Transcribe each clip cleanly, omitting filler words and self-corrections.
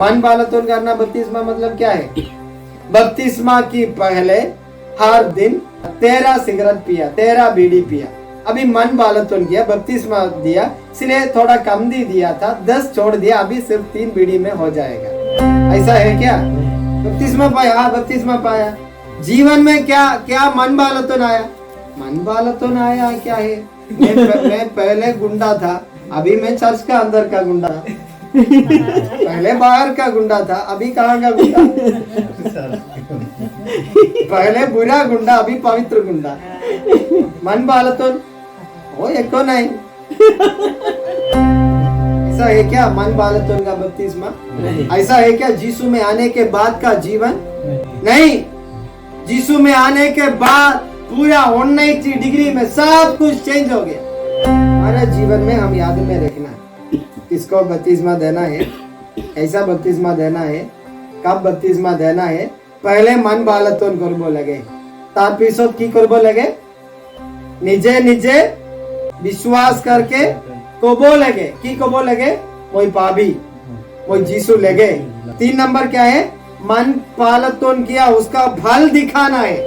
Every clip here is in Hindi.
मन बालतोन करना बपतिस्मा मतलब क्या है? बपतिस्मा की पहले हर दिन 13 सिगरेट पिया, 13 बीड़ी पिया। अभी मन बालतोन किया, बपतिस्मा दिया, इसलिए थोड़ा कम दिया था, 10 छोड़ दिया, अभी सिर्फ 3 बीड़ी में हो जाएगा। ऐसा है क्या? बपतिस्मा पाया, हाँ बपतिस्मा पाया। जीवन में क्या क्या मन बालतोन आया? मन बालतोन आया क्या है? मैं पहले गुंडा था, अभी मैं चर्च का अंदर का गुंडा। पहले बाहर का गुंडा था, अभी कहाँ का गुंडा? पहले बुरा गुंडा, अभी पवित्र गुंडा। मन बालतोन वो एक तो नहीं। ऐसा है क्या मन बालतोन का बपतिस्मा? ऐसा है क्या जीसू में आने के बाद का जीवन? नहीं, जीसू में आने के बाद पूरा 180 डिग्री में सब कुछ चेंज हो गया। हमारे जीवन में हम याद में रखना किसको बपतिस्मा देना है, कैसा बपतिस्मा देना है, कब बपतिस्मा देना है। पहले मन बालतोन करबो लगे, तार पिसोत की करबो लगे, निजे निजे विश्वास करके कबो लगे, की कबो लगे, कोई पाबी कोई जीसू लगे। 3 नंबर क्या है? मन पालतोन किया, उसका फल दिखाना है।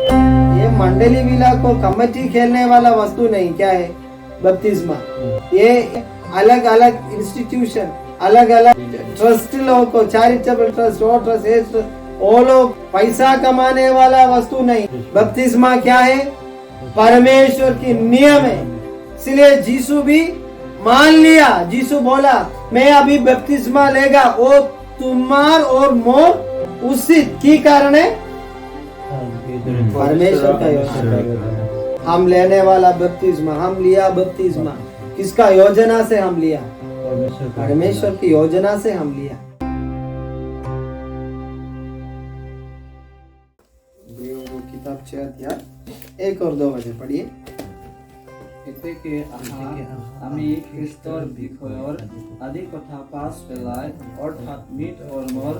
ये मंडली विला को कमेटी खेलने वाला वस्तु नहीं, क्या है? बपतिस्मा। ये अलग अलग इंस्टीट्यूशन, अलग अलग ट्रस्ट लोगों को, चैरिटेबल ट्रस्ट, वो लोग पैसा कमाने वाला वस्तु नहीं। बपतिस्मा क्या है? परमेश्वर की नियम है। इसलिए जीसू भी मान लिया, जीसू बोला मैं अभी बपतिस्मा लेगा, वो तुम्हार और मोर उसी की कारण है, परमेश्वर का योजना। हम लेने वाला बपतिस्मा, हम लिया बपतिस्मा, किसका योजना से हम लिया? परमेश्वर की योजना से हम लिया। किताब 6 अध्याय 1 और 2 वजह पढ़िए। এতেকে আমি খ্ৰীষ্টৰ বিষয়ৰ আদি কথা পাছ পেলাই, অৰ্থাৎ মৃত কৰ্মৰ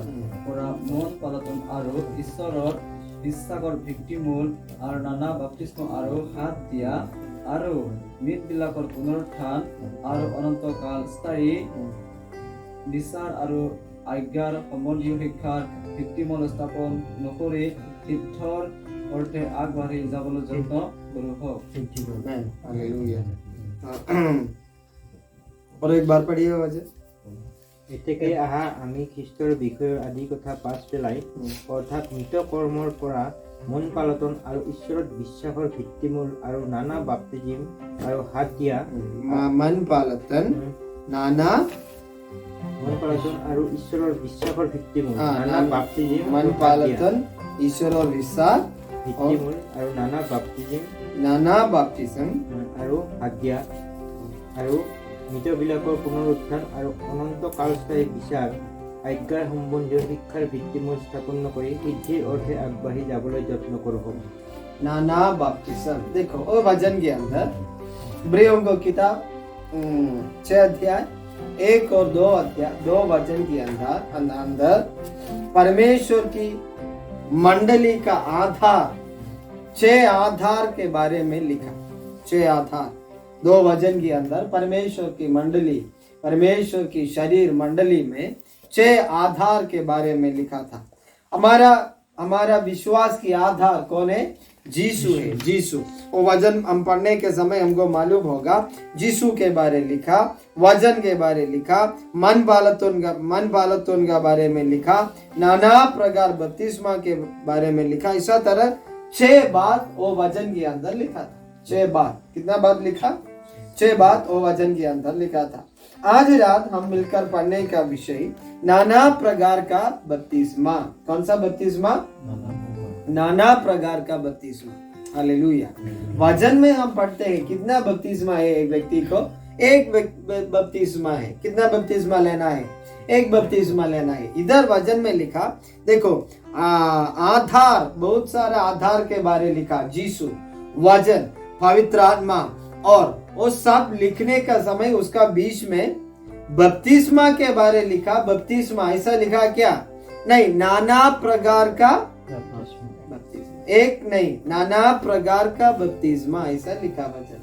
পৰা মন পালন আৰু ঈশ্বৰৰ বিশ্বাসৰ ভিত্তিমূল আৰু নানা বাপ্তিস্ম আৰু হাত দিয়া আৰু মৃতবিলাকৰ পুনৰুত্থান আৰু অনন্তকাল স্থায়ী বিচাৰ আৰু আজ্ঞাৰ সম্বন্ধীয় শিক্ষাৰ ভিত্তিমূল স্থাপন নকৰি তীৰ্থৰ অৰ্থে আগবাঢ়ি যাবলৈ যত্ন কৰো হওক। हालेलुया। और एक बार पढ़िए वजह। এতেকে আমি খ্ৰীষ্টৰ বিষয়ৰ আদি কথা পাছ পেলাই, অৰ্থাৎ মৃত কৰ্মৰ পৰা মন পালন আৰু ঈশ্বৰৰ বিশ্বাসৰ ভিত্তিমূল আৰু নানা বাপ্তিজিম আৰু হাত দিয়া मन पालतन नाना মন পালন আৰু ঈশ্বৰৰ বিশ্বাসৰ ভিত্তিমূল নানা বাপ্তিজিম मन पालतन ईश्वर और विश्वास ভিত্তিমূল আৰু নানা বাপ্তিজিম नाना बाप्तिस्म আৰু হাত দিয়া আৰু মৃতবিলাকৰ পুনৰুত্থান আৰু অনন্ত কালস্থায়ী বিচাৰ আজ্ঞাৰ সম্বন্ধীয় শিক্ষাৰ ভিত্তিমূল স্থাপন কৰি সিদ্ধিৰ অৰ্থে আগবাঢ়ি যাবলৈ যত্ন কৰো। नाना बाप्तिस्म। देखो वो वचन के अंदर इब्रियों को किताब 6 अध्याय 1 और 2 अध्याय 2 वचन के अंदर परमेश्वर की मंडली का आधार, 6 आधार के बारे में लिखा। 6 आधार 2 वचन के अंदर परमेश्वर की मंडली, परमेश्वर की शरीर मंडली में 6 आधार के बारे में लिखा था। हमारा विश्वास की आधार कौन है? जीसू है। जीसू वो वजन हम पढ़ने के समय हमको मालूम होगा। जीसू के बारे लिखा, वजन के बारे लिखा, मन बालतोन का बारे में लिखा, नाना प्रकार बपतिस्मा के बारे में लिखा। इसा तरह 6 बात वो वचन के अंदर लिखा था। 6 बात, कितना बात लिखा? 6 बात वो वचन के अंदर लिखा था। आज रात हम मिलकर पढ़ने का विषय नाना प्रकार का बपतिस्मा। कौन सा बपतिस्मा? नाना प्रकार का बपतिस्मा। हालेलुया। वचन में हम पढ़ते हैं कितना बपतिस्मा है एक व्यक्ति को? एक बपतिस्मा है। कितना बपतिस्मा लेना है? एक बपतिस्मा लेना है। इधर वचन में लिखा, देखो आधार, बहुत सारा आधार के बारे लिखा। जीसू, वचन, पवित्र आत्मा, और वो सब लिखने का समय उसका बीच में बपतिस्मा के बारे लिखा। बपतिस्मा ऐसा लिखा क्या? नहीं, नाना प्रकार का बपतिस्मा। एक नहीं, नाना प्रकार का बपतिस्मा ऐसा लिखा वचन।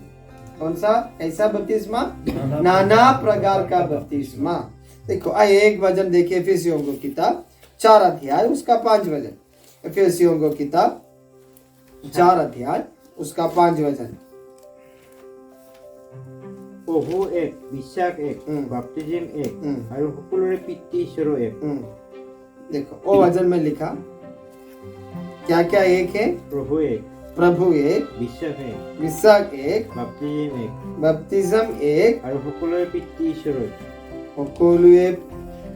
कौन सा? ऐसा बपतिस्मा? नाना प्रकार का बपतिस्मा। देखो आइए एक वचन देखिए इफिसियों को किताब 4 अध्याय उसका 5 वचन। इफिसियों को किताब 4 अध्याय उसका 5 वचन। প্ৰভু এক, বিশ্বাস এক, বাপ্তিজিম এক, আৰু সকলোৰে পিতৃ ঈশ্বৰো এক। देखो वो वचन में लिखा क्या क्या एक है? প্ৰভু এক, प्रभु एक, বিশ্বাস এক, विश्वास एक, বাপ্তিজিম এক, बपतिस्म एक, আৰু সকলোৰে পিতৃ ঈশ্বৰো এক। সকলোৱে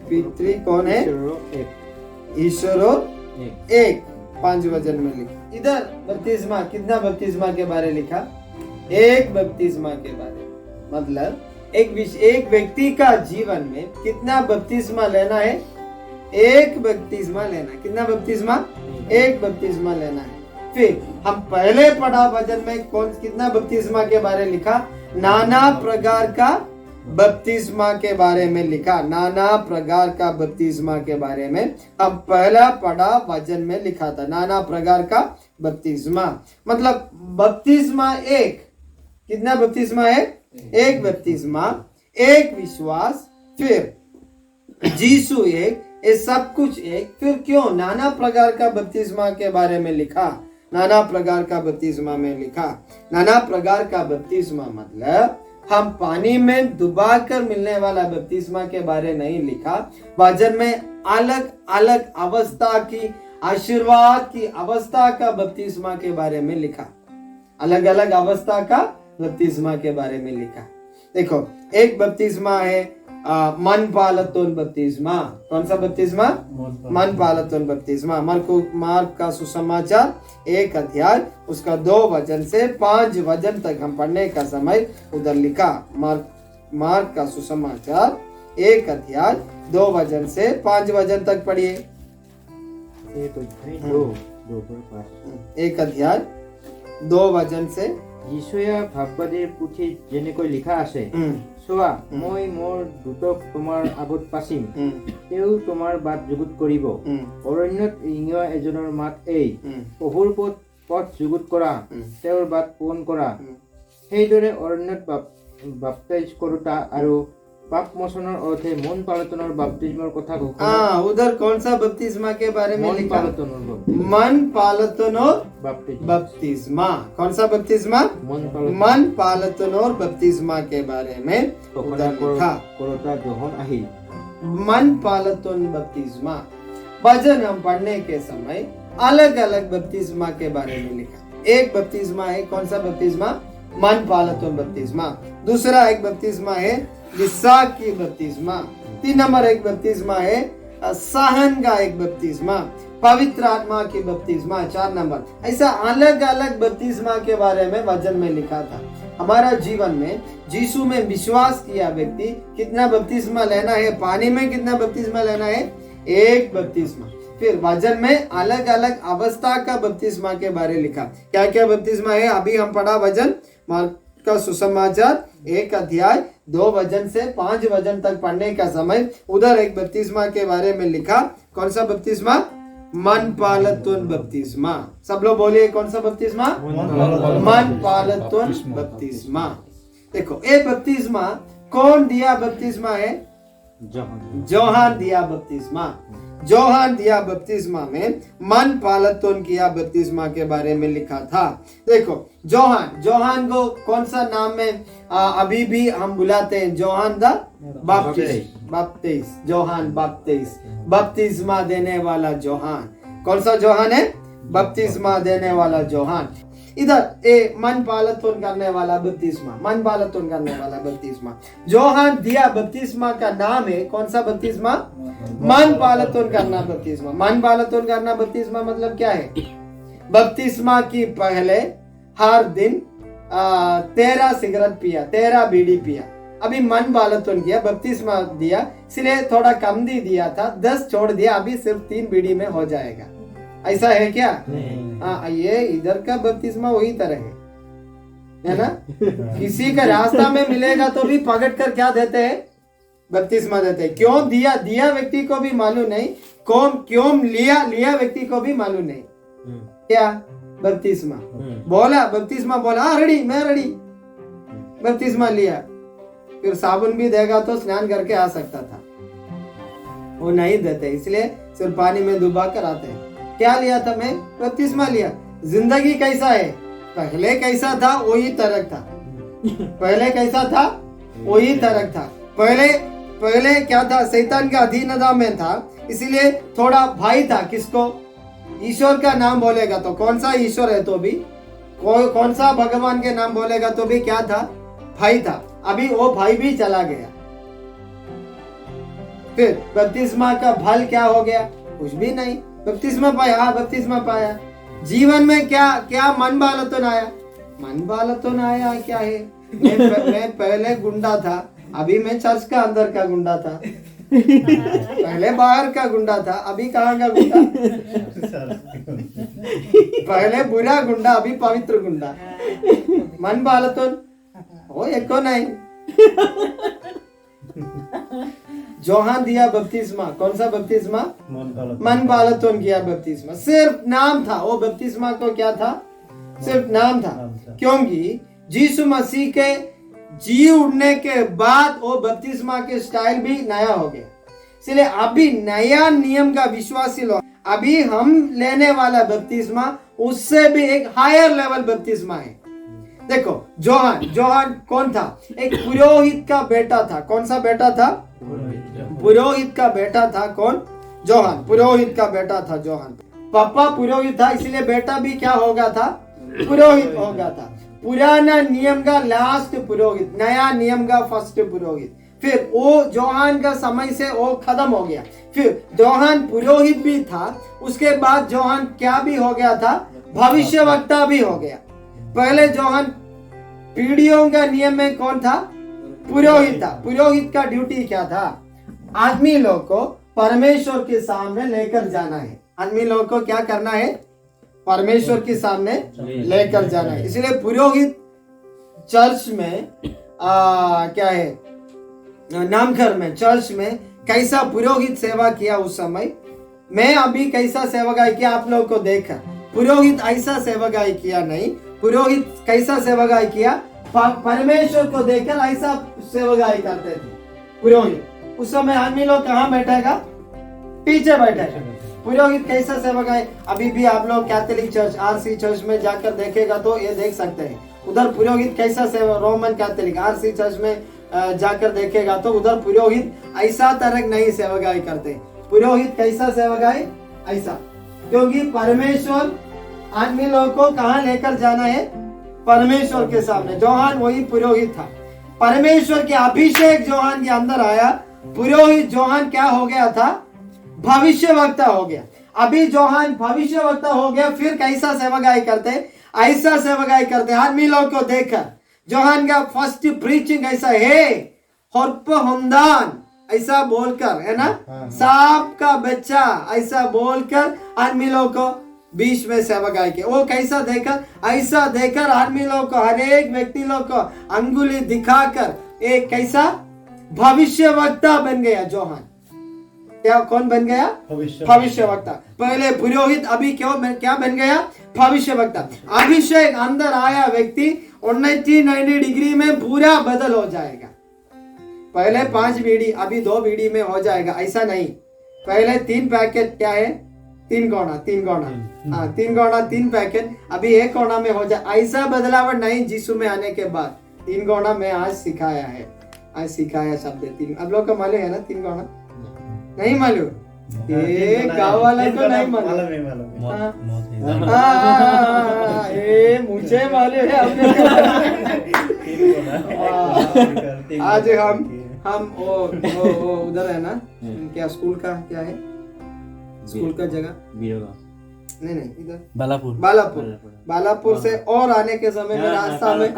पितृ कौन है? ঈশ্বৰো এক, ईश्वरो এক। एक। 5 वचन में लिखा। इधर बपतिस्मा कितना बपतिस्मा के बारे लिखा? एक बपतिस्मा के बारे। मतलब एक व्यक्ति का जीवन में कितना बपतिस्मा लेना है? एक बपतिस्मा लेना है। कितना बपतिस्मा? एक बपतिस्मा लेना है। फिर हम पहले पढ़ा वचन में कितना बपतिस्मा के बारे लिखा? नाना प्रकार का बपतिस्मा के बारे में लिखा। नाना प्रकार का बपतिस्मा के बारे में हम पहला पढ़ा वचन में लिखा था। नाना प्रकार का बपतिस्मा मतलब बपतिस्मा एक। कितना बपतिस्मा है? एक बपतिस्मा, एक विश्वास, फिर जीसु एक, ये सब कुछ एक। फिर क्यों नाना प्रकार का बपतिस्मा के बारे में लिखा? नाना प्रकार का बपतिस्मा में लिखा। नाना प्रकार का बपतिस्मा मतलब हम पानी में डुबाकर मिलने वाला बपतिस्मा के बारे नहीं लिखा। वचन में अलग अलग अवस्था की, आशीर्वाद की अवस्था का बपतिस्मा के बारे में लिखा। अलग अलग अवस्था का बपतिस्मा के बारे में लिखा। देखो एक बपतिस्मा है मन पालतोन बपतिस्मा। कौन सा बपतिस्मा? मन पालतोन बपतिस्मा। मार्क का सुसमाचार 1 अध्याय उसका 2 वचन से 5 वचन तक हम पढ़ने का समय उधर लिखा। मार्क का सुसमाचार 1 अध्याय 2 वचन से 5 वचन तक पढ़िए। 1 अध्याय 2 वचन से। যীশুৱে ভাৱবাদীৰ পুথিত যেনেকৈ লিখা আছে, চোৱা মই মোৰ দূতক তোমাৰ আগত পাচিম, তেওঁ তোমাৰ বাট যুগুত কৰিব। অৰণ্যত ইঙিয়া এজনৰ মাত এই, প্ৰভুৰ পথ যুগুত কৰা, তেওঁৰ বাট পোন কৰা। সেইদৰে অৰণ্যত বাপ্তাইজ কৰোতা আৰু पाप मोचনৰ অৰ্থে মন পালটনৰ বাপ্তিস্মৰ কথা ঘোষণা। उधर कौन सा बपतिस्मा के बारे में लिखा? मन पालटनोर बपतिस्मा। कौन सा बपतिस्मा? मन पालटनोर बपतिस्मा के बारे में उधर लिखा। কৰোতা যোহন আহিল। मन पालटन बपतिस्मा वचन हम पढ़ने के समय अलग अलग बपतिस्मा के बारे में लिखा। एक बपतिस्मा है कौन सा बपतिस्मा? मन पालटन बपतिस्मा। दूसरा एक बपतिस्मा है विश्वास की बपतिस्मा। 3 नंबर एक बपतिस्मा है सहन का एक बपतिस्मा। पवित्र आत्मा की बपतिस्मा 4 नंबर। ऐसा अलग अलग बपतिस्मा के बारे में वचन में लिखा था। हमारा जीवन में यीशु में विश्वास किया व्यक्ति कितना बपतिस्मा लेना है? पानी में कितना बपतिस्मा लेना है? एक बपतिस्मा। फिर वचन में अलग अलग अवस्था का बपतिस्मा के बारे लिखा। क्या क्या बपतिस्मा है? अभी हम पढ़ा वचन मार्क का सुसमाचार 1 अध्याय 2 वचन से 5 वचन तक पढ़ने का समय उधर एक बपतिस्मा के बारे में लिखा। कौन सा बपतिस्मा? मन पालतुन बपतिस्मा। सब लोग बोलिए कौन सा बपतिस्मा? मन पालतुन बपतिस्मा। देखो ये बपतिस्मा कौन दिया बपतिस्मा है? जोहान दिया बपतिस्मा। जोहान दिया बपतिस्मा में मन पालतोन किया बपतिस्मा के बारे में लिखा था। देखो जोहान को कौन सा नाम में अभी भी हम बुलाते हैं? Johann the Baptist. Johann Baptist, बपतिस्मा देने वाला जोहान। कौन सा जोहान है? बपतिस्मा देने वाला जोहान। इधर ए मन पालतोन करने वाला बपतिस्मा, मन पालतोन करने वाला बपतिस्मा। जोहान दिया बपतिस्मा का नाम है कौन सा बपतिस्मा? मन पालतोन करना बपतिस्मा। मन पालतोन करना बपतिस्मा मतलब क्या है? बपतिस्मा की पहले हर दिन 13 सिगरेट पिया, 13 बीड़ी पिया। अभी मन पालतोन किया, बपतिस्मा दिया, इसलिए थोड़ा कम दिया था, 10 छोड़ दिया, अभी सिर्फ 3 बीड़ी में हो जाएगा। ऐसा है क्या? ये इधर का बपतिस्मा वही तरह है ना? किसी का रास्ता में मिलेगा तो भी पकड़ कर क्या देते हैं? बपतिस्मा देते हैं। क्यों दिया व्यक्ति को भी मालूम नहीं, क्यों लिया व्यक्ति को भी मालूम नहीं। क्या? बपतिस्मा बोला, बपतिस्मा बोला, रेडी, मैं रेडी, बपतिस्मा लिया। फिर साबुन भी देगा तो स्नान करके आ सकता था। वो नहीं देते, इसलिए सिर्फ पानी में डुबा कर आते हैं। क्या लिया था मैं? बपतिस्मा लिया। जिंदगी कैसा है? पहले कैसा था वही तरह था। पहले कैसा था वही तरह था। पहले क्या था? शैतान का अधीनता में था, इसीलिए थोड़ा भय था। किसको? ईश्वर का नाम बोलेगा तो कौन सा ईश्वर है तो भी, कौन सा भगवान के नाम बोलेगा तो भी क्या था? भय था। अभी वो भय भी चला गया। फिर बपतिस्मा का फल क्या हो गया? कुछ भी नहीं। बपतिस्मा पाया, हाँ बपतिस्मा पाया। जीवन में क्या क्या मन बालतन आया? मन बालतन आया क्या है? मैं पहले गुंडा था, अभी मैं चर्च का अंदर का गुंडा था। पहले बाहर का गुंडा था, अभी कहाँ का गुंडा? पहले बुरा गुंडा, अभी पवित्र गुंडा। मन बालतन वो एको नहीं। जोहान दिया बपतिस्मा, कौन सा बपतिस्मा? मन बालतन किया बपतिस्मा। सिर्फ नाम था, वो बपतिस्मा को क्या था? सिर्फ नाम था। क्योंकि यीशु मसीह के जी उठने के बाद वो बपतिस्मा के स्टाइल भी नया हो गया। इसलिए अभी नया नियम का विश्वासी लोग, अभी हम लेने वाला बपतिस्मा उससे भी एक हायर लेवल बपतिस्मा है। देखो जोहान कौन था? एक पुरोहित का बेटा था। कौन सा बेटा था? पुरोहित का बेटा था। कौन? जोहान। पुरोहित का बेटा था जोहान। पापा पुरोहित था, इसलिए बेटा भी क्या हो गया था? पुरोहित हो गया था। पुराना नियम का लास्ट पुरोहित, नया नियम का फर्स्ट पुरोहित। फिर वो जोहान का समय से वो खत्म हो गया। फिर जोहान पुरोहित भी था, उसके बाद जोहान क्या भी हो गया था? भविष्यवक्ता भी हो गया। पहले जोहान पीढ़ियों का नियम में कौन था? पुरोहित था। पुरोहित का ड्यूटी क्या था? आदमी लोग को परमेश्वर के सामने लेकर जाना है। आदमी लोग को क्या करना है? परमेश्वर के सामने लेकर जाना है। इसलिए पुरोहित चर्च में क्या है, नामघर में, चर्च में कैसा पुरोहित सेवा किया उस समय, मैं अभी कैसा सेवकाई किया आप लोग को देखा। पुरोहित ऐसा सेवकाई किया नहीं। पुरोहित कैसा सेवकाई किया? परमेश्वर को देखकर ऐसा सेवकाई करते थे पुरोहित। उस समय आदमी लोग कहाँ बैठेगा? पीछे बैठेगा। पुरोहित कैसा सेवकाई? अभी भी आप लोग कैथोलिक चर्च, आरसी चर्च में जाकर देखेगा तो ये देख सकते हैं, उधर पुरोहित कैसा सेवा, रोमन कैथोलिक आरसी चर्च में जाकर देखेगा तो उधर पुरोहित ऐसा तरह नहीं सेवकाई करते। पुरोहित कैसा सेवकाई? ऐसा। क्योंकि परमेश्वर आदमी लोग को कहाँ लेकर जाना है? परमेश्वर के सामने। जोहान वही पुरोहित था। परमेश्वर के अभिषेक जोहान के अंदर आया। पुरोहित जोहान क्या हो गया था? भविष्यवक्ता हो गया। अभी जोहान भविष्यवक्ता हो गया, फिर कैसा सेवकाई करते? ऐसा सेवकाई करते। आदमी लोग को देखकर जोहान का फर्स्ट प्रीचिंग ऐसा है, हर्प हमदान ऐसा बोलकर, है ना, सांप का बच्चा ऐसा बोलकर आदमी लोग को बीच में सेवकाई के। वो कैसा देखकर? ऐसा देखकर आदमी लोग को, हर एक व्यक्ति लोग को अंगुली दिखाकर एक कैसा भविष्यवक्ता बन गया जोहान। क्या कौन बन गया? भविष्यवक्ता। पहले पुरोहित, अभी क्या बन गया? भविष्यवक्ता। अभिषेक अंदर आया व्यक्ति 190 डिग्री में पूरा बदल हो जाएगा। पहले 5 बीड़ी, अभी 2 बीड़ी में हो जाएगा, ऐसा नहीं। पहले 3 पैकेट क्या है? 3 गौना। हाँ, 3 गौना 3 पैकेट, अभी 1 गौना में हो जाए। ऐसा बदलाव नहीं यीशु में आने के बाद। 3 गौना में आज सिखाया है, आज सिखाया शब्द 3। अब लोग को मालूम है ना 3 गौना? नहीं मालूम? ये गाँव वाला को नहीं मालूम। मुझे मालूम है। आज हम वो उधर है ना, क्या स्कूल का क्या है? स्कूल का जगह नहीं इधर बालापुर से और आने के समय में रास्ता में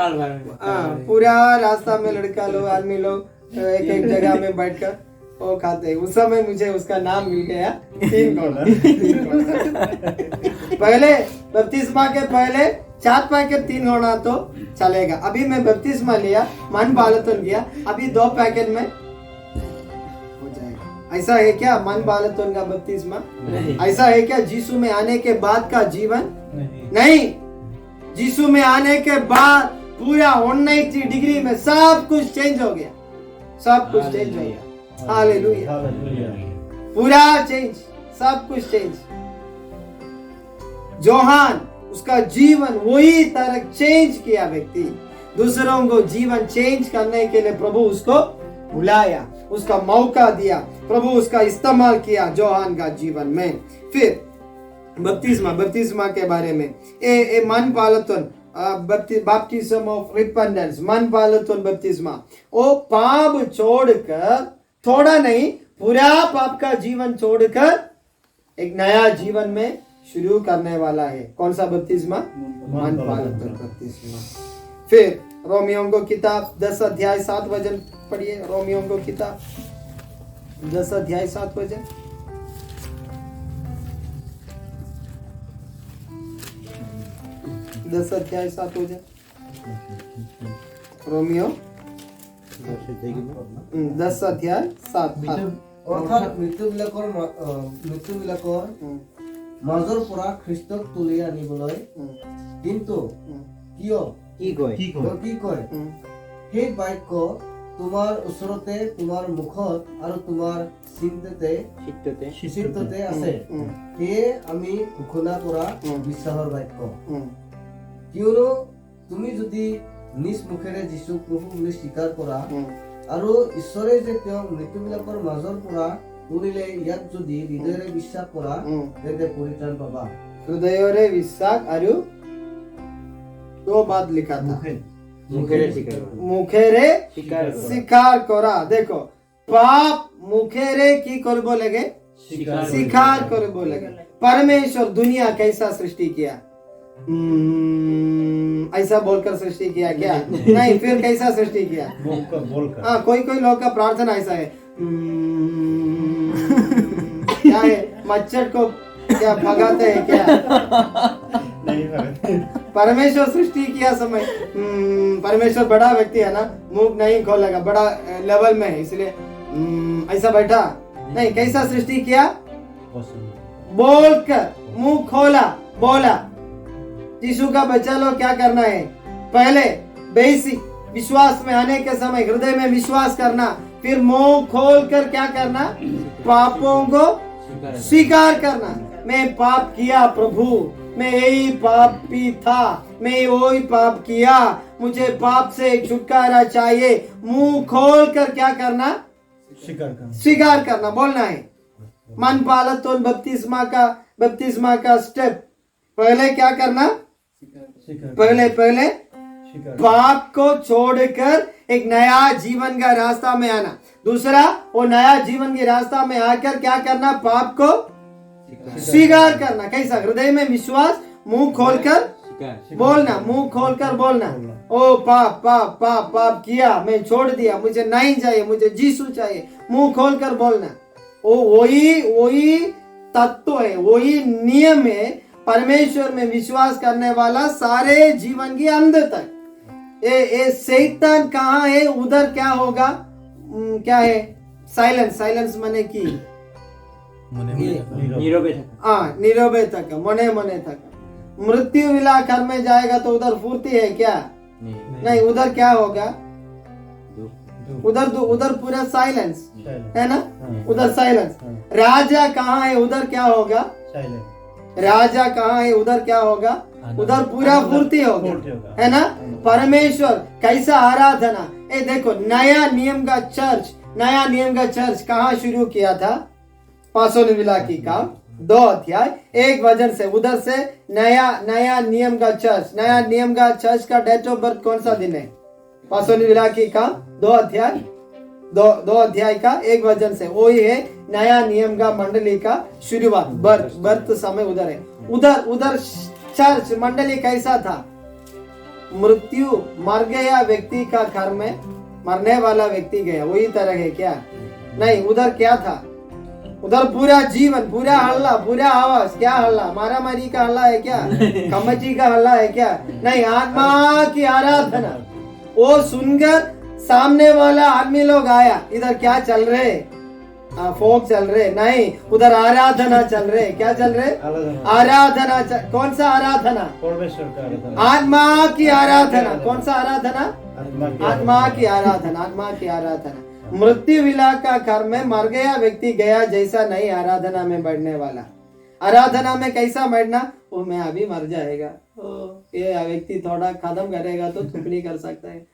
पूरा रास्ता में लड़का लोग, आदमी लोग एक जगह में बैठकर वो खाते। उस समय मुझे उसका नाम मिल गया 3 गौना। पहले बपतिस्मा के पहले 4 पैकेट 3 गौना तो चलेगा। अभी मैं बपतिस्मा लिया, मन बालतन किया, अभी 2 पैकेट में हो जाएगा। ऐसा है क्या मन बालतन का बपतिस्मा? ऐसा है क्या यीशु में आने के बाद का जीवन? नहीं। यीशु में आने के बाद पूरा 180 डिग्री में सब कुछ चेंज हो गया। सब कुछ चेंज हो गया। हालेलुया। पूरा चेंज, सब कुछ चेंज। जोहान उसका जीवन वही तरह चेंज किया व्यक्ति, दूसरों को जीवन चेंज करने के लिए प्रभु उसको बुलाया, उसका मौका दिया, प्रभु उसका इस्तेमाल किया जोहान का जीवन में। फिर बपतिस्मा के बारे में ए मन पालतन बपतिस्म ऑफ रिपेंटेंस, मन पालतन बपतिस्मा, वो पाप छोड़कर, थोड़ा नहीं पूरा पाप का जीवन छोड़कर एक नया जीवन में शुरू करने वाला है। कौन सा बपतिस्मा? मन पालतन बपतिस्मा। फिर रोमियो को किताब 10 अध्याय 7 वचन पढ़िए। रोमियो को किताब 10 अध्याय 7 वचन। दस अध्याय 7 वचन। रोमियो 10 अध्याय 7। অৰ্থাৎ মৃত্যুবিলাকৰ মাজৰ পৰা খ্ৰীষ্টক তুলি আনিবলৈ। কিন্তু কিয় কি কয়? কি কয়? সেই বাক্য তোমাৰ ওচৰতে, তোমাৰ মুখত আৰু তোমাৰ চিত্ততে আছে, সেয়ে আমি ঘোষণা কৰা বিশ্বাসৰ বাক্য। কিয়নো তুমি যদি নিজ মুখেৰে যীশু প্ৰভু বুলি স্বীকাৰ কৰা আৰু ঈশ্বৰে যে তেওঁক মৃত্যুবিলাকৰ মাজৰ পৰা তুলিলে ইয়াক যদি হৃদয়েৰে বিশ্বাস কৰা তেন্তে পৰিত্ৰাণ পাবা। হৃদয়েৰে বিশ্বাস আৰু दो बात लिखा था, মুখেৰে স্বীকাৰ কৰা। দেখো পাপ মুখেৰে কি কৰিব লাগে? স্বীকাৰ কৰিব লাগে। परमेश्वर दुनिया कैसा सृष्टि किया? ऐसा बोलकर सृष्टि किया क्या? नहीं, फिर कैसा सृष्टि किया? बोलकर। हाँ, कोई लोग का प्रार्थना ऐसा है, क्या है, मच्छर को क्या भगाते हैं क्या? नहीं भगाते। परमेश्वर सृष्टि किया समय, परमेश्वर बड़ा व्यक्ति है ना, मुंह नहीं खोलेगा, बड़ा लेवल में है, इसलिए ऐसा बैठा नहीं। कैसा सृष्टि किया? बोलकर, मुंह खोला, बोला। यीशु का बच्चा लोग क्या करना है? पहले बेसिक विश्वास में आने के समय हृदय में विश्वास करना, फिर मुंह खोलकर क्या करना? पापों को स्वीकार करना। मैं पाप किया प्रभु, मैं यही पापी था, मैं वही पाप किया, मुझे पाप से छुटकारा चाहिए। मुंह खोलकर क्या करना? स्वीकार करना, बोलना है। मन पालतन बपतिस्मा का स्टेप, पहले क्या करना? पहले पाप को छोड़कर एक नया जीवन का रास्ता में आना। दूसरा, वो नया जीवन के रास्ता में आकर क्या करना? पाप को स्वीकार करना। कैसा? हृदय में विश्वास, मुंह खोलकर बोलना, मुंह खोलकर बोलना, ओ पाप पाप पाप पाप किया, मैं छोड़ दिया, मुझे नहीं चाहिए, मुझे यीशु चाहिए। मुंह खोलकर बोलना। वो वही तत्व है, वही नियम है। परमेश्वर में विश्वास करने वाला सारे जीवन के अंत तक। ये शैतान कहाँ है? उधर क्या होगा? क्या है? साइलेंस माने की नीरवे तक, मने तक। मृत्यु विला घर में जाएगा तो उधर फूर्ति है क्या? नहीं, उधर क्या होगा? उधर पूरा साइलेंस है ना, उधर साइलेंस। राजा कहाँ है? उधर क्या होगा? राजा कहाँ है? उधर क्या होगा? उधर पूरा फूर्ति होगा, है ना। परमेश्वर कैसा आराधना। ये देखो, नया नियम का चर्च कहाँ शुरू किया था? पासों विला की काम 2 अध्याय 1 वचन से। उधर से नया नियम का चर्च, नया नियम का चर्च का डेट ऑफ बर्थ कौन सा दिन है? पासों विला की काम 2 अध्याय का 1 वचन से। वही है नया नियम का मंडली का शुरुआत, बर्थ समय उधर है। उधर चर्च मंडली कैसा था? मृत्यु मर गया व्यक्ति का घर में, मरने वाला व्यक्ति गया, वही तरह है क्या? नहीं, उधर क्या था? उधर पूरा जीवन, पूरा हल्ला, पूरा आवाज। क्या हल्ला? मारामारी का हल्ला है क्या? कमची का हल्ला है क्या? नहीं, आत्मा की आराधना। वो सुनकर सामने वाला आदमी लोग आया, इधर क्या चल रहे? फोक चल रहे? नहीं, उधर आराधना चल रहे। क्या चल रहे? आराधना। कौन सा आराधना? परमेश्वर का आराधना, आत्मा की आराधना। कौन सा आराधना? आत्मा की आराधना। मृत्यु विला का घर में मर गया व्यक्ति गया जैसा नहीं आराधना में बढ़ने वाला। आराधना में कैसा बढ़ना, वो मैं अभी मर जाएगा, ये व्यक्ति थोड़ा खत्म करेगा तो तुम नहीं कर सकता है,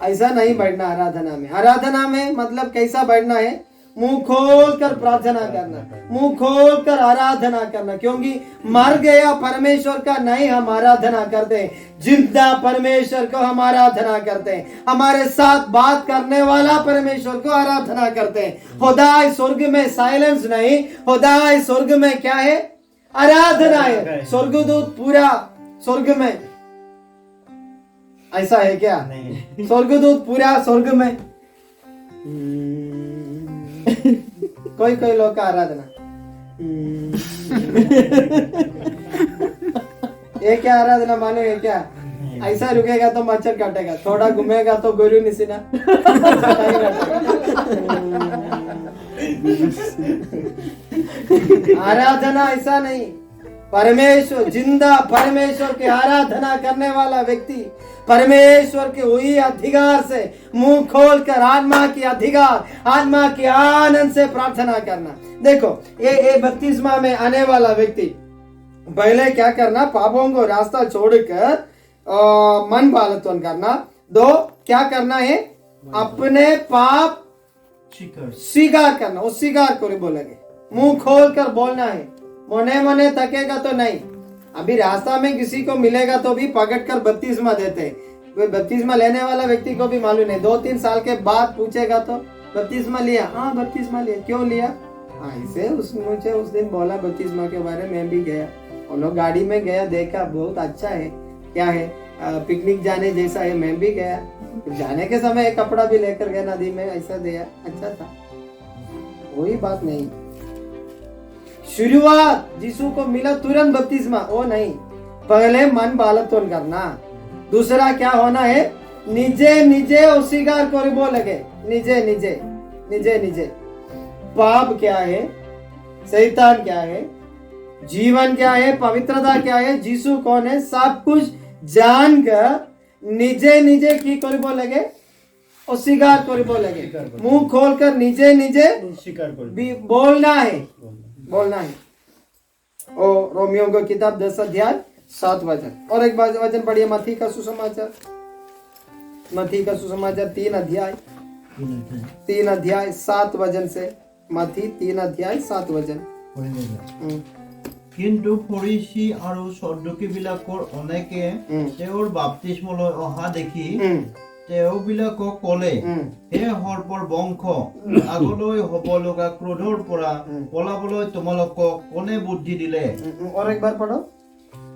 ऐसा नहीं बढ़ना आराधना में। आराधना में मतलब कैसा बढ़ना है, मुंह खोल कर प्रार्थना करना, मुंह खोल कर आराधना करना, क्योंकि मर गया परमेश्वर का नहीं हम आराधना करते, जिंदा परमेश्वर को हम आराधना करते हैं, हमारे साथ बात करने वाला परमेश्वर को आराधना करते हैं। खुदाए स्वर्ग में साइलेंस नहीं, खुदाए स्वर्ग में क्या है, आराधना है। स्वर्गदूत पूरा स्वर्ग में ऐसा है क्या, स्वर्गदूत पूरा स्वर्ग में कोई कोई लोग का आराधना ये क्या आराधना मालूम है क्या, ऐसा रुकेगा तो मच्छर काटेगा, थोड़ा घूमेगा तो गोरू निसीना आराधना ऐसा नहीं। परमेश्वर जिंदा परमेश्वर की आराधना करने वाला व्यक्ति परमेश्वर के वही अधिकार से मुंह खोलकर आत्मा की अधिकार, आत्मा के आनंद से प्रार्थना करना। देखो ये बपतिस्मा में आने वाला व्यक्ति पहले क्या करना, पापों को रास्ता छोड़कर मन बालत्वन करना। दो क्या करना है, अपने पाप स्वीकार करना, वो स्वीकार करे बोलेंगे, मुंह खोल कर बोलना है, मने मने थकेगा तो नहीं। अभी रास्ता में किसी को मिलेगा तो भी पकड़ कर बपतिस्मा देते हैं, कोई बपतिस्मा लेने वाला व्यक्ति को भी मालूम नहीं, 2-3 साल के बाद पूछेगा तो बपतिस्मा लिया, हाँ बपतिस्मा लिया, क्यों लिया, ऐसे मुझे उस दिन बोला बपतिस्मा के बारे में भी गया, उन लोग गाड़ी में गया, देखा बहुत अच्छा है, क्या है पिकनिक जाने जैसा है, मैं भी गया, जाने के समय एक कपड़ा भी लेकर गया नदी में, ऐसा दिया, अच्छा था। वही बात नहीं, शुरुआत जिसु को मिला तुरंत बपतिस्मा, वो नहीं, पहले मन बालत्वन करना। दूसरा क्या होना है, निजे निजे स्वीकार कर बोलेगे, निजे निजे निजे निजे पाप क्या है, शैतान क्या है, जीवन क्या है, पवित्रता क्या है, जीसु कौन है, सब कुछ जानकर निजे निजे की कर बोलेगे, और स्वीकार कर बोलेगे, मुंह खोलकर निजे निजे बोलना है, बोलना है। और रोमियो की किताब 10 अध्याय 7 वचन, और एक वचन पढ़िए, मत्ती का सुसमाचार, मत्ती का सुसमाचार 3 अध्याय 7 वचन से, मत्ती 3 अध्याय 7 वचन। কিন্তু ফৰিচী আৰু সদুকীবিলাকৰ অনেকে তেওঁৰ বাপ্তিস্মলৈ অহা দেখি তেওঁবিলাকক ক'লে, হে সৰ্পৰ বংশ, আগলৈ হ'ব লগা ক্ৰোধৰ পৰা পলাবলৈ তোমালোকক কোনে বুদ্ধি দিলে।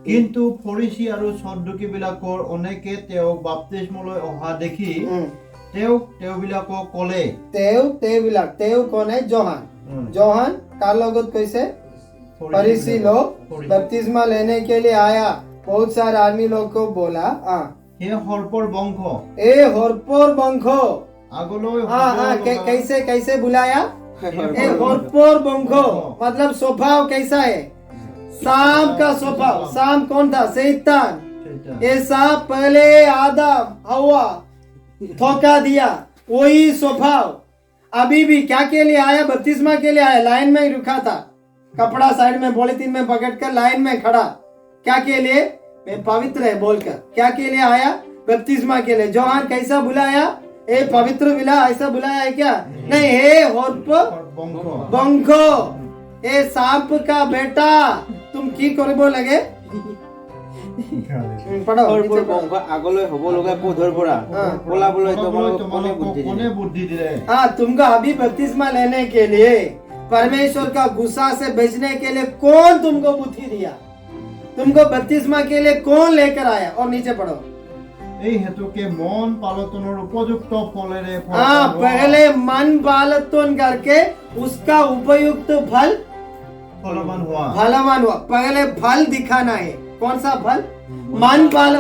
কিন্তু ফৰিচী আৰু সদুকীবিলাকৰ অনেকে তেওঁক বাপ্তিস্মলৈ অহা দেখি তেওঁবিলাকক ক'লে, তেওঁ কোনে, जोहान कार लोगों कैसे, फरीसी लोग बपतिस्मा लेने के लिए आया, बहुत सारे आदमी लोग को बोला, হে সৰ্পৰ বংশ, ए होरपोर बंखो, আগলৈ कैसे कैसे बुलाया, ए होरपोर बंखो मतलब स्वभाव कैसा है, शाम का स्वभाव, शाम कौन था, शैतान। ये सब पहले आदम हवा धोखा दिया, वही स्वभाव अभी भी क्या के लिए आया, बपतिस्मा के लिए आया, लाइन में ही रुका था, कपड़ा साइड में पॉलिथीन में पकड़कर लाइन में खड़ा, क्या के लिए, मैं पवित्र है बोलकर, क्या के लिए आया, बपतिस्मा के लिए। जोहान कैसा बुलाया, ए पवित्र विला ऐसा बुलाया है क्या, नहीं, हे होरपो बंखो, ए सांप का बेटा, तुम की करे बोलेगे, पढ़ो, আগলৈ হ'ব লগা ক্ৰোধৰ পৰা পলাবলৈ তোমালোকক কোনে বুদ্ধি দিলে। हाँ, तुमको अभी बपतिस्मा लेने के लिए, परमेश्वर का गुस्सा से बचने के लिए कौन तुमको बुद्धि दिया, तुमको बपतिस्मा के लिए कौन लेकर आया। और नीचे पढ़ो, এই হেতুকে মন পালটনৰ উপযুক্ত ফলেৰে पहले मन बालत्वन करके उसका उपयुक्त फल फलवान हुआ, पहले फल दिखाना है, कौन सा फल,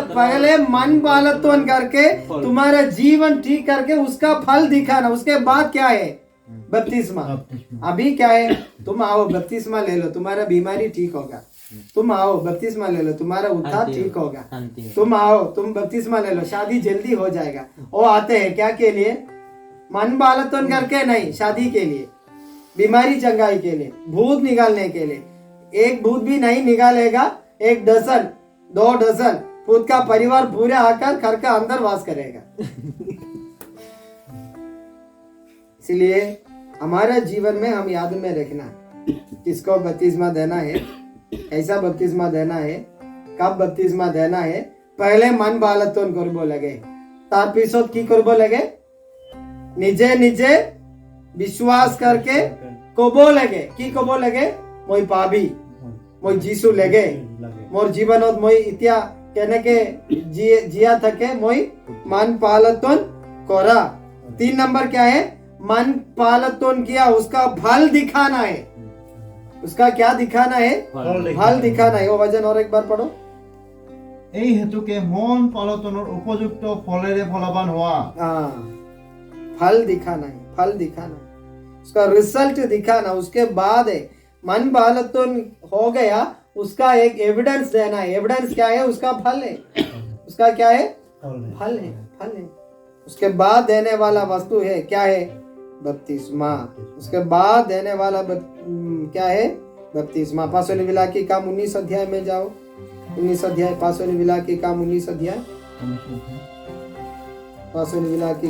पहले मन बालत्वन करके तुम्हारा जीवन ठीक करके उसका फल दिखाना, उसके बाद क्या है, बपतिस्मा। अभी क्या है, तुम आओ बपतिस्मा ले लो, तुम्हारा बीमारी ठीक होगा, तुम आओ बपतिस्मा ले लो, तुम्हारा उद्धार ठीक होगा, तुम आओ, तुम बपतिस्मा ले लो, शादी जल्दी हो जाएगा। वो आते हैं क्या के लिए, मन बालतन करके नहीं, शादी के लिए, बीमारी चंगाई के लिए, भूत निकालने के लिए। एक भूत भी नहीं निकालेगा, 1 डजन 2 डजन भूत का परिवार पूरे आकर घर का अंदर वास करेगा। इसलिए हमारे जीवन में हम याद में रखना किसको बपतिस्मा देना है, कैसा बपतिस्मा देना है, कब बपतिस्मा देना है। पहले मन बालतन करब लगे, तार पिছত की करब लगे, निजे निजे विश्वास करके कबो लगे, की कबो लगे, মই पाबी, মই जीसु लगे, मोर जीवनत মই इतिया कहने के जिया थके, মই मन पालतन करा। 3 नंबर क्या है, मन पालतन किया, उसका फल दिखाना है। उसका क्या दिखाना है, फल दिखाना है। वो वचन और एक बार पढ़ो। এই হেতুকে মন পালতনৰ উপযুক্ত ফলেৰে ফলৱান হোৱা। फल दिखाना है, फल दिखाना है, उसका रिजल्ट दिखाना। उसके बाद है मन पालतन हो गया, उसका एक एविडेंस देना है। एविडेंस क्या है, उसका फल है। उसका क्या है, फल है, फल है। उसके बाद देने वाला वस्तु है, क्या है, बपतिस्मा। उसके बाद देने वाला क्या है, बपतिस्मा। पासोली विला की काम 19 अध्याय में जाओ, 19 अध्याय पासोली विला की काम 19 अध्याय, पासोली विला की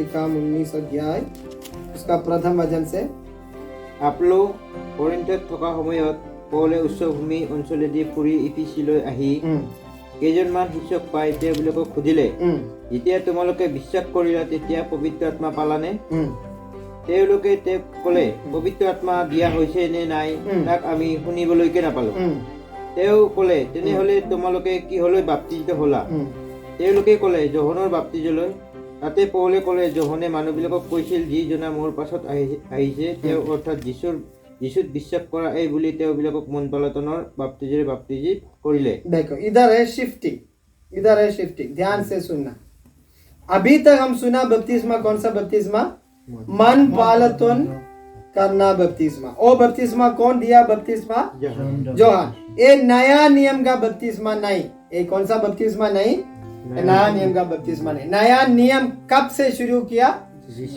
काम 19 अध्याय उसका प्रथम वचन से। আপলো কৰিন্থত থকা সময়ত পৌলে উচ্চভূমি অঞ্চলেদি ফুৰি ইফিচিলৈ আহি কেইজনমান শিষ্যক পাই তেওঁবিলাকক সুধিলে, যেতিয়া তোমালোকে বিশ্বাস কৰিলা তেতিয়া পবিত্ৰ আত্মা পালানে? তেওঁলোকে তেওঁক ক'লে, পবিত্ৰ আত্মা দিয়া হৈছে নে নাই তাক আমি শুনিবলৈকে নাপালো। তেওঁ ক'লে, তেনেহলে তোমালোকে কিহলৈ বাপ্তিজিত হলা? তেওঁলোকে ক'লে, যোহনৰ বাপ্তিজলৈ। তাতে পৌলে ক'লে, যোহনে মানুহবিলাকক কৈছিল, যিজনা মোৰ পাছত আহিছে তেওঁ অৰ্থাৎ যিচুত বিশ্বাস কৰা এই বুলি তেওঁবিলাকক মন পালতনৰ বাপ্তিজেৰে বাপ্তিজিত কৰিলে। देखो इधर है शिफ्टिंग, इधर है शिफ्टिंग, ध्यान से सुनना। अभी तक हम सुना बपतिस्मा, कौन सा बपतिस्मा, मन पालतन करना बपतिस्मा। ओ बपतिस्मा कौन दिया, बपतिस्मा जोहान। ये नया नियम का बपतिस्मा नहीं, ये कौन सा बपतिस्मा नहीं, नया नियम का बपतिस्मा नहीं। नया नियम कब से शुरू किया,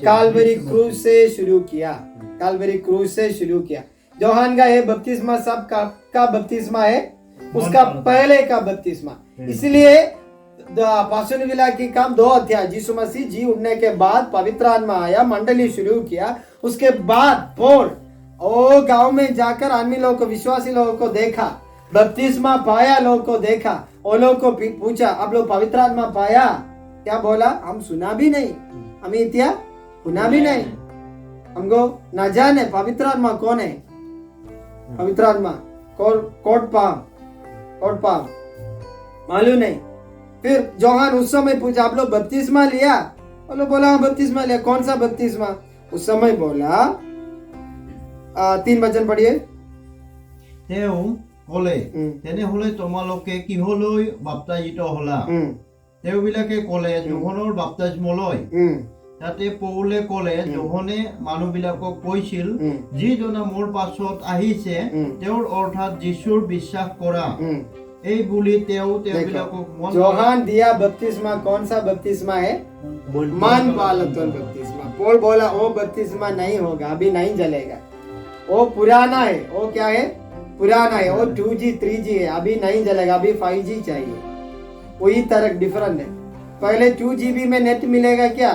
काल्वरी क्रूज से शुरू किया, काल्वरी क्रूज से शुरू किया। जोहान का ये बपतिस्मा सब का बपतिस्मा है, उसका पहले का बपतिस्मा। इसलिए पासोली विला की काम 2 अध्याय, यीशु मसीह जी उठने के बाद पवित्र आत्मा आया, मंडली शुरू किया। उसके बाद पौल ओ गांव में जाकर आदमी लोगों को, विश्वासी लोगों को देखा, बपतिस्मा पाया, लोगों को देखा, वो लोग को पूछा, अब लोग पवित्र आत्मा पाया? क्या बोला, हम सुना भी नहीं, हम इतिया सुना भी नहीं, हमको न जाने पवित्र आत्मा कौन है। पवित्र आत्मा कोट पाम मालूम नहीं। फिर जोहान उस समय पूछा, आप लोग बपतिस्मा लिया? वो लोग बोला, बपतिस्मा लिया। कौन सा बपतिस्मा? उस समय बोला, 3 वचन पढ़िए। তেওঁ ক'লে, তেনেহলে তোমালোকে কিহলৈ বাপ্তাজিত হলা? তেওঁবিলাকে ক'লে, যোহনৰ বাপ্তাস্মলৈ। তাতে পৌলে ক'লে, যোহনে মানুহবিলাকক কৈছিল, যিজনা মোৰ পাছত আহিছে তেওঁৰ অৰ্থাৎ যীশুৰ বিশ্বাস কৰা এই বুলি তেওঁবিলাকক जोहान दिया बपतिस्मा, कौन सा बपतिस्मा है, मन पालतन बपतिस्मा। पौल बोला, वो बपतिस्मा नहीं होगा, अभी नहीं जलेगा, वो पुराना है। वो क्या है, पुराना है, वो 2G 3G है, अभी नहीं जलेगा, अभी 5G चाहिए। वही तरह डिफरेंट है। पहले 2GB में नेट मिलेगा क्या,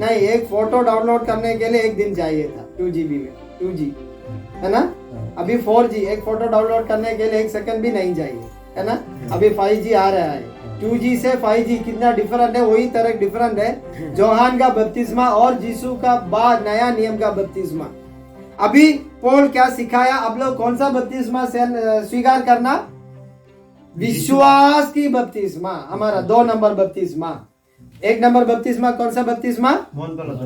नहीं, एक फोटो डाउनलोड करने के लिए 1 दिन चाहिए था 2GB में, 2G है ना। अभी 4G, एक फोटो डाउनलोड करने के लिए 1 सेकंड भी नहीं चाहिए, है ना। अभी 5G आ रहा है, 2G से 5G कितना डिफरेंट है, वही तरह डिफरेंट है। जोहान का बपतिस्मा और यीशु का बाद नया नियम का बपतिस्मा। अभी पौल क्या सिखाया, अब लोग कौन सा बपतिस्मा से स्वीकार करना, विश्वास की बपतिस्मा। हमारा 2 नंबर बपतिस्मा। 1 नंबर बपतिस्मा कौन सा बपतिस्मा,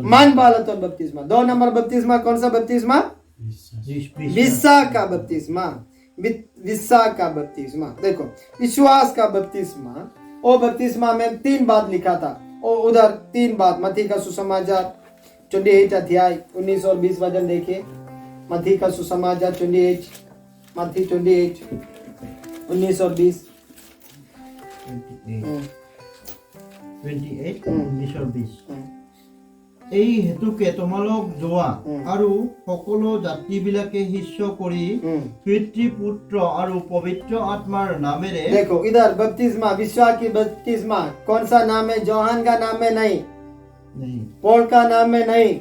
मन पालतन बपतिस्मा। 2 नंबर बपतिस्मा कौन सा बपतिस्मा, विश्वास का बपतिस्मा, विश्वास का बपतिस्मा। देखो विश्वास का बपतिस्मा, वो बपतिस्मा में 3 बात लिखा था, वो उधर 3 बात। मत्ती का सुसमाचार 28 अध्याय 19 और 20 वचन देखिए। मत्ती का सुसमाचार 28, मत्ती 28 19 और 20। 28 উম। 19-20 এই হেতুকে তোমালোক যোৱা আৰু সকলো জাতিবিলাকে শিষ্য কৰি পিতৃ পুত্ৰ আৰু পবিত্ৰ আত্মাৰ নামেৰে देखो इधर बपतिस्मा विश्वास की बपतिस्मा कौन सा नाम है? जोहान का नाम में नहीं, नहीं, पौल का नाम में नहीं,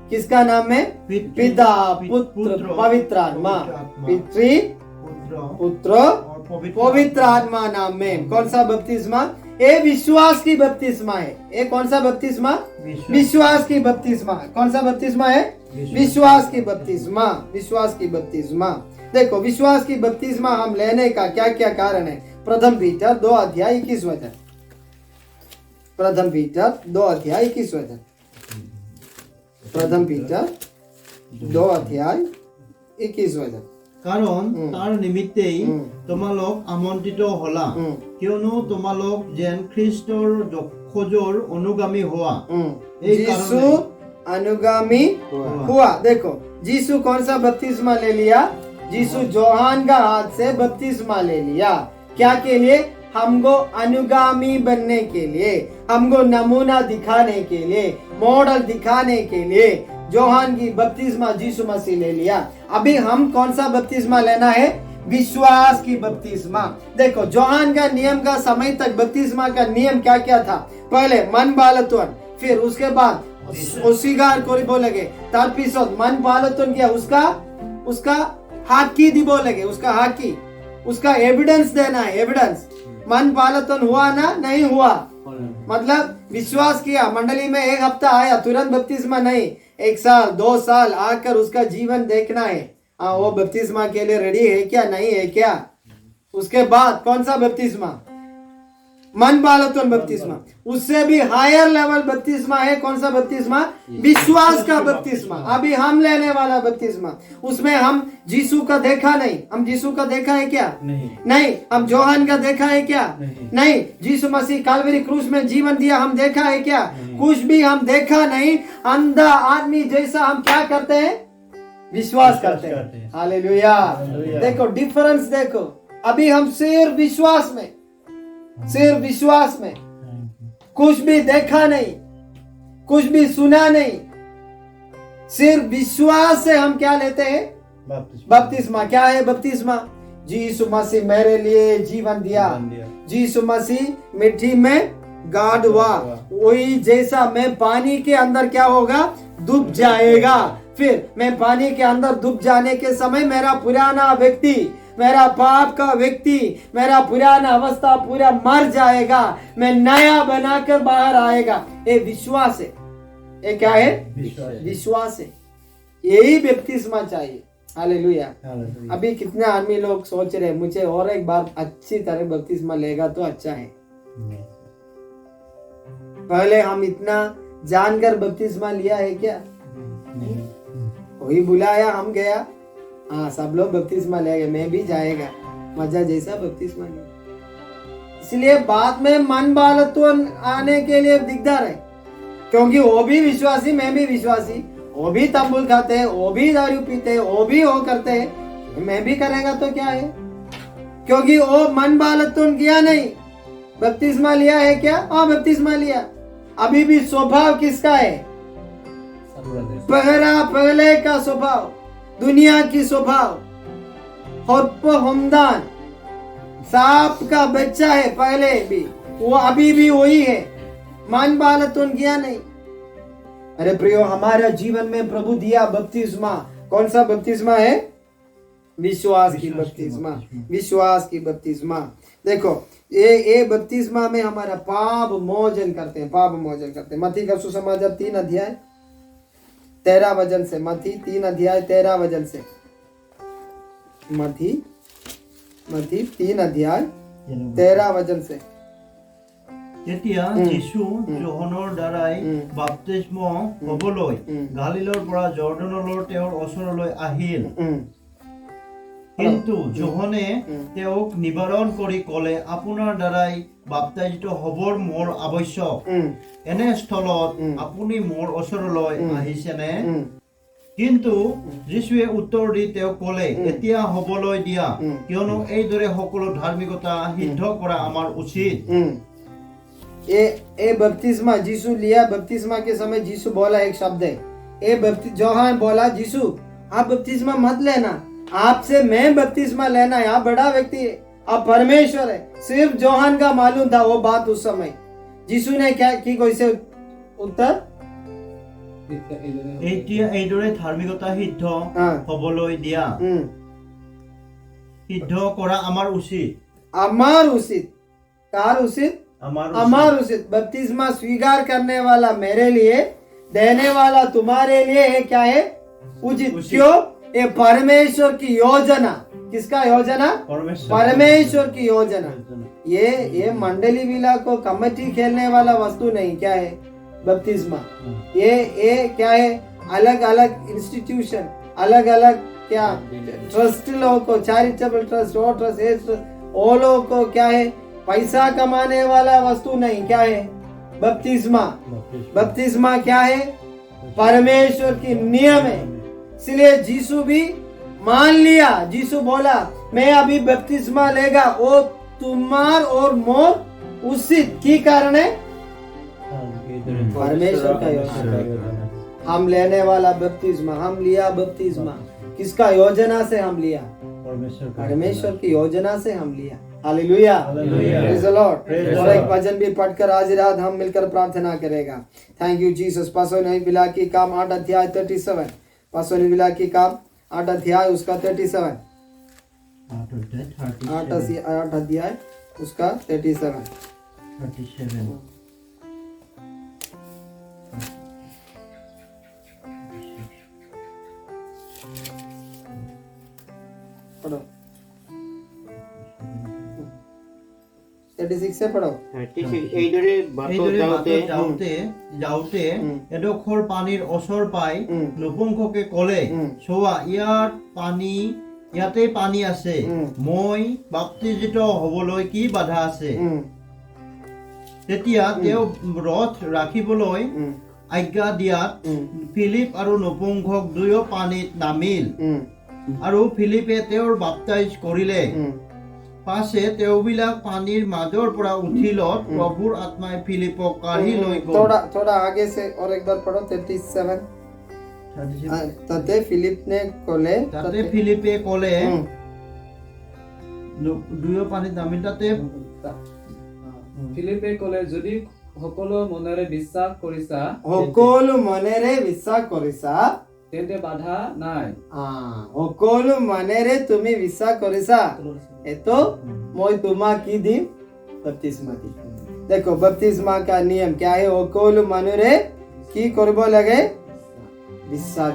किसका नाम में? पिता पुत्र पुत्र, पवित्र आत्मा, पवित्र आत्मा, पितृ पुत्र पुत्र और पवित्र आत्मा नाम में। कौन सा बपतिस्मा? ये विश्वास की बपतिस्मा है। ये कौन सा बपतिस्मा? विश्वास की बपतिस्मा। कौन सा बपतिस्मा है? विश्वास की बपतिस्मा, विश्वास की बपतिस्मा। देखो विश्वास की बपतिस्मा हम लेने का क्या क्या कारण है? प्रथम पीटर 2:21 प्रथम पीटर 2:21 प्रथम पीटर 2:21 কাৰণ তাৰ নিমিত্তেই তোমালোক আমন্ত্ৰিত হলা উম। কিয়নো তোমালোক যেন খ্ৰীষ্টৰ খোজৰ অনুগামী হোৱা এই यीशु কাৰণে अनुगामी हुआ। देखो यीशु कौन सा बपतिस्मा ले लिया? यीशु जोहान का हाथ से बपतिस्मा ले लिया। क्या के लिए? हमको अनुगामी बनने के लिए, हमको नमूना दिखाने के लिए, मॉडल दिखाने के लिए जोहान की बपतिस्मा यीशु मसीह ले लिया। अभी हम कौन सा बपतिस्मा लेना है? विश्वास की बपतिस्मा। देखो जोहान का नियम का समय तक बपतिस्मा का नियम क्या क्या था? पहले मन बालत्वन, फिर उसके बाद उसीगार को बोलेगे, तार पिसोद मन बालत्वन किया, उसका हाकी दी बोलेगे, उसका हाकी, उसका एविडेंस देना है, एविडेंस। मन बालत्वन हुआ ना? नहीं हुआ। मतलब विश्वास किया, मंडली में 1 हफ्ता आया, तुरंत बपतिस्मा नहीं, 1 साल 2 साल आकर उसका जीवन देखना है। हाँ वो बपतिस्मा के लिए रेडी है क्या? नहीं है क्या? उसके बाद कौन सा बपतिस्मा? मन बालत्वन बपतिस्मा। उससे भी हायर लेवल बपतिस्मा है। कौन सा बपतिस्मा? विश्वास का बपतिस्मा। अभी हम लेने वाला बपतिस्मा, उसमें हम यीशु का देखा नहीं। हम यीशु का देखा है क्या? नहीं। हम जोहान का देखा है क्या? नहीं। यीशु मसीह काल्वरी क्रूस में जीवन दिया, हम देखा है क्या? कुछ भी हम देखा नहीं। अंधा आदमी जैसा हम क्या करते हैं? विश्वास करते हैं। हालेलुया। देखो डिफरेंस देखो। अभी हम सिर्फ विश्वास में, सिर्फ विश्वास में, कुछ भी देखा नहीं, कुछ भी सुना नहीं, सिर्फ विश्वास से हम क्या लेते हैं? बपतिस्मा। क्या है बपतिस्मा? यीशु मसीह मेरे लिए जीवन दिया, यीशु मसीह मिट्टी में गाड़ हुआ, वही जैसा मैं पानी के अंदर क्या होगा? डूब जाएगा। फिर मैं पानी के अंदर डूब जाने के समय मेरा पुराना व्यक्ति, मेरा पाप का व्यक्ति, मेरा पुराना अवस्था पूरा मर जाएगा, मैं नया बनाकर बाहर आएगा। ये विश्वास है। ये क्या है? विश्वास है। यही बपतिस्मा चाहिए। हालेलुया। अभी कितने आदमी लोग सोच रहे हैं मुझे और एक बार अच्छी तरह बपतिस्मा लेगा तो अच्छा है। पहले हम इतना जानकर बपतिस्मा लिया है क्या? कोई बुलाया, हम गया, हाँ सब लोग बपतिस्मा लेंगे, मैं भी जाएगा, मजा जैसा बपतिस्मा लिया। इसलिए बाद में मन बालत्वन आने के लिए दिकदार है, क्योंकि वो भी विश्वासी, मैं भी विश्वासी, वो भी तंबुल खाते हैं, वो भी दारू पीते हैं, वो भी वो करते हैं, मैं भी करेगा तो क्या है? क्योंकि वो मन बालत्वन किया नहीं, बपतिस्मा लिया है क्या? हाँ बपतिस्मा लिया। अभी भी स्वभाव किसका है? पहले का स्वभाव, दुनिया की स्वभाव, हमदान, सांप का बच्चा है पहले भी, वो अभी भी वही है, मन बालत्वन किया नहीं। अरे प्रियो, हमारा जीवन में प्रभु दिया बपतिस्मा, कौन सा बपतिस्मा है? विश्वास की बपतिस्मा, विश्वास की बपतिस्मा। देखो ये बपतिस्मा में हमारा पाप मोचन करते हैं, पाप मोचन करते हैं। मत्ती का सुसमाचार 3:13 से, मत्ती 3:13 से, मत्ती 3:13 से। তেতিয়া যীশু যোহনৰ দ্বাৰাই বাপ্তিস্ম হ'বলৈ গালিলৰ পৰা জৰ্ডানলৈ তেওঁৰ ওচৰলৈ আহিল। কিন্তু যোহনে তেওঁক নিবাৰণ কৰি ক'লে, আপোনাৰ দ্বাৰাই বাপ্তাইজিত হ'বৰ মোৰ আৱশ্যক, এনে স্থলত আপুনি মোৰ ওচৰলৈ আহিছেনে? কিন্তু যীশুৱে উত্তৰ দি তেওঁক ক'লে, এতিয়া হ'বলৈ দিয়া, কিয়নো এইদৰে সকলো ধাৰ্মিকতা সিদ্ধ কৰা আমাৰ উচিত। ये बपतिस्मा यीशु लिया, बपतिस्मा के समय यीशु बोला एक शब्द है, जोहान बोला यीशु आप बपतिस्मा मत लेना, आपसे मैं बपतिस्मा लेना है, आप बड़ा व्यक्ति है, आप परमेश्वर है। सिर्फ जोहान का मालूम था वो बात उस समय। यीशु ने क्या की कोई से उत्तर, এতিয়া এইদৰে ধাৰ্মিকতা সিদ্ধ হবলৈ দিয়া সিদ্ধ কৰা আমাৰ উচিত अमार उचित कार उचित अमार उचित। बपतिस्मा स्वीकार करने वाला मेरे लिए, देने वाला तुम्हारे लिए है क्या है उचित। क्यों? ये परमेश्वर की योजना। किसका योजना? परमेश्वर की योजना। ये मंडली विला को कमेटी खेलने वाला वस्तु नहीं। क्या है बपतिस्मा? ये क्या है? अलग अलग इंस्टीट्यूशन, अलग अलग क्या ट्रस्ट लोगों को, चैरिटेबल ट्रस्ट, वो ट्रस्ट, ये ट्रस्ट, वो लोगों को क्या है पैसा कमाने वाला वस्तु नहीं। क्या है बपतिस्मा? बपतिस्मा क्या है? परमेश्वर की नियम है। इसलिए यीशु भी मान लिया। यीशु बोला मैं अभी बपतिस्मा लेगा, वो तुम्हार और मोर उचित की कारण है परमेश्वर का योजना। हम लेने वाला बपतिस्मा, हम लिया बपतिस्मा किसका योजना से हम लिया? परमेश्वर की योजना से हम लिया। Hallelujah, praise the Lord. और एक भजन भी पढ़कर आज रात हम मिलकर प्रार्थना करेगा। Thank you Jesus. पासोनी बिला की काम 8 अध्याय 37, पासोनी बिला की काम 8 अध्याय उसका 37, 8 अध्याय उसका 37। पढ़ो 36 से पढ़ो। এইদৰে বাটত যাওঁতে এডোখৰ পানীৰ ওচৰ পাই নপুংসকে ক'লে চোৱা ইয়াতে পানী আছে, মই বাপ্তিজিত হবলৈ কি বাধা আছে? তেতিয়া তেওঁ ৰথ ৰাখিবলৈ আজ্ঞা দিয়াত ফিলিপ আৰু নপুংসক দুয়ো পানীত নামিল আৰু ফিলিপে তেওঁৰ বাপ্তাইজ কৰিলে। পাছে তেওঁবিলাক পানীৰ মাজৰ পৰা উঠিলত প্ৰভুৰ আত্মাই ফিলিপক কাঢ়ি লৈ গ'ল। थोड़ा आगे से और एक बार पढ़ो 37। তাতে ফিলিপে ক'লে দুয়ো পানীত নামিল। তাতে ফিলিপে ক'লে যদি সকলো মনেৰে বিশ্বাস কৰিছা তেন্তে বাধা নাই। সকলো মনেৰে তুমি বিশ্বাস কৰিছা तो मैं तुम्हें की दी बपतिस्मा दी। देखो बपतिस्मा का नियम क्या है? ओकोल मनुरे की करबो लगे विश्वास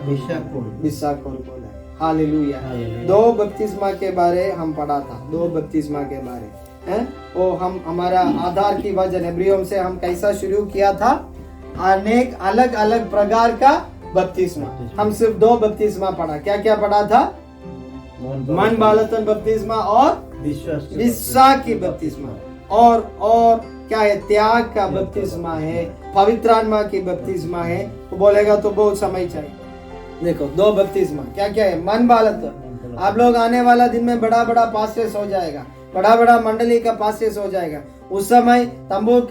करबो लगे। हालेलुया। 2 बपतिस्मा के बारे हम पढ़ा था, 2 बपतिस्मा के बारे हैं। वो हम हमारा आधार की वजह इब्रियों से हम कैसा शुरू किया था, अनेक अलग अलग प्रकार का बपतिस्मा। हम सिर्फ 2 बपतिस्मा पढ़ा। क्या क्या पढ़ा था? मन बालतन बपतिस्मा और विश्वास की बपतिस्मा, और क्या है? त्याग का बपतिस्मा है, पवित्र आत्मा की बपतिस्मा है। वो बोलेगा तो बहुत समय चाहिए। देखो 2 बपतिस्मा क्या क्या है? मन बालतन। आप लोग आने वाला दिन में बड़ा बड़ा पास्टर्स हो जाएगा, बड़ा बड़ा मंडली का पास्टर्स हो जाएगा। उस समय तंबाकू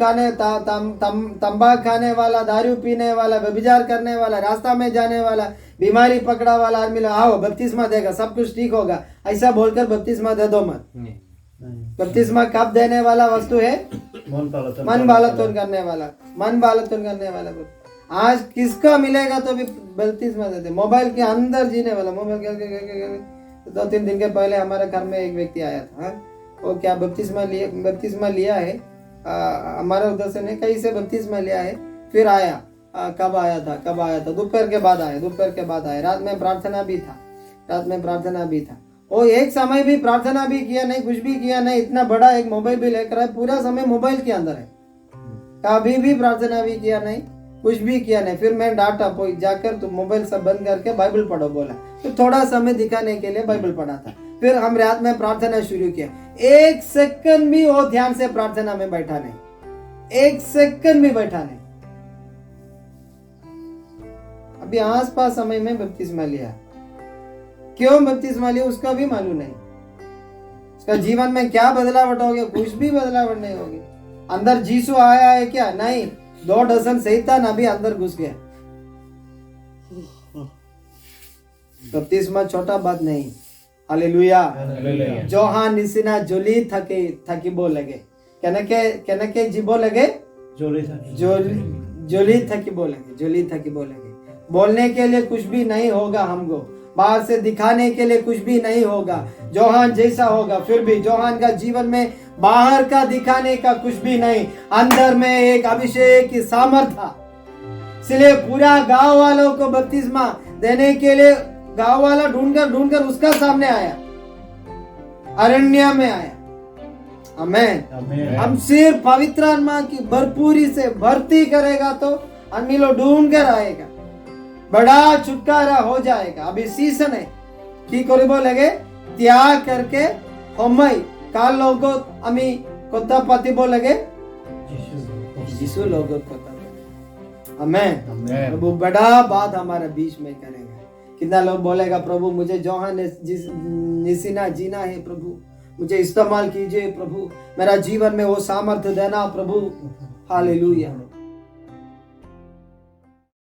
खाने वाला, दारू पीने वाला, व्यभिचार करने वाला, रास्ता में जाने वाला, बीमारी पकड़ा वाला आदमी आओ बपतिस्मा देगा, सब कुछ ठीक होगा, ऐसा बोलकर बपतिस्मा दे दो मत। बपतिस्मा कब देने वाला वस्तु है? मन बालतन करने वाला, मन बालतन करने वाला। आज किसका मिलेगा तो भी बपतिस्मा देते। मोबाइल के अंदर जीने वाला, मोबाइल 2-3 दिन के पहले हमारे घर में एक व्यक्ति आया था। वो क्या बपतिस्मा लिया है, हमारे उधर से नहीं, कहीं से बपतिस्मा लिया है, फिर आया। कब आया था? दोपहर के बाद आया। रात में प्रार्थना भी था। वो एक समय भी प्रार्थना भी किया नहीं, कुछ भी किया नहीं। इतना बड़ा एक मोबाइल भी लेकर आया, पूरा समय मोबाइल के अंदर है, कभी भी प्रार्थना भी किया नहीं, कुछ भी किया नहीं। फिर मैं डांटा, जाकर तुम मोबाइल सब बंद करके बाइबल पढ़ो बोला। तो थोड़ा समय दिखाने के लिए बाइबल पढ़ा था। फिर हम रात में प्रार्थना शुरू किया। 1 सेकंड भी वो ध्यान से प्रार्थना में बैठा नहीं, 1 सेकंड भी बैठा नहीं। अभी आसपास समय में बपतिस्मा लिया। क्यों बपतिस्मा लिया उसका भी मालूम नहीं। उसका जीवन में क्या बदलावट होगी? कुछ भी बदलावट नहीं होगी। अंदर जीसू आया है क्या? नहीं, 2 डजन शैतान अभी अंदर घुस गया। बपतिस्मा छोटा बात नहीं। हालेलुया। जोहान निसिना जोली थकिबो लगे, केनके जिबो लगे, जोली थकिबो लगे। बोलने के लिए कुछ भी नहीं होगा हमको, बाहर से दिखाने के लिए कुछ भी नहीं होगा, जोहान जैसा होगा, फिर भी जोहान का जीवन में बाहर का दिखाने का कुछ भी नहीं, अंदर में एक अभिषेक की सामर्थ था। इसलिए पूरा गांव वालों को बपतिस्मा देने के लिए गांव वाला ढूंढकर उसका सामने आया, अरण्य में आया। आमेन। हम सिर्फ पवित्र आत्मा की भरपूरी से भर्ती करेगा तो आदमी लोग ढूंढ कर आएगा, बड़ा छुटकारा हो जाएगा। अभी सीजन है की करिब लगे त्याग करके हमई काल लोगो आमी कोता पातिब लगे यीशु लोगो कोता। आमेन। प्रभु बड़ा बात हमारे बीच में करेगा। कितना लोग बोलेगा प्रभु मुझे जोहान निसिना जीना है, प्रभु मुझे इस्तेमाल कीजिए, प्रभु मेरा जीवन में वो सामर्थ्य देना प्रभु। हालेलुया।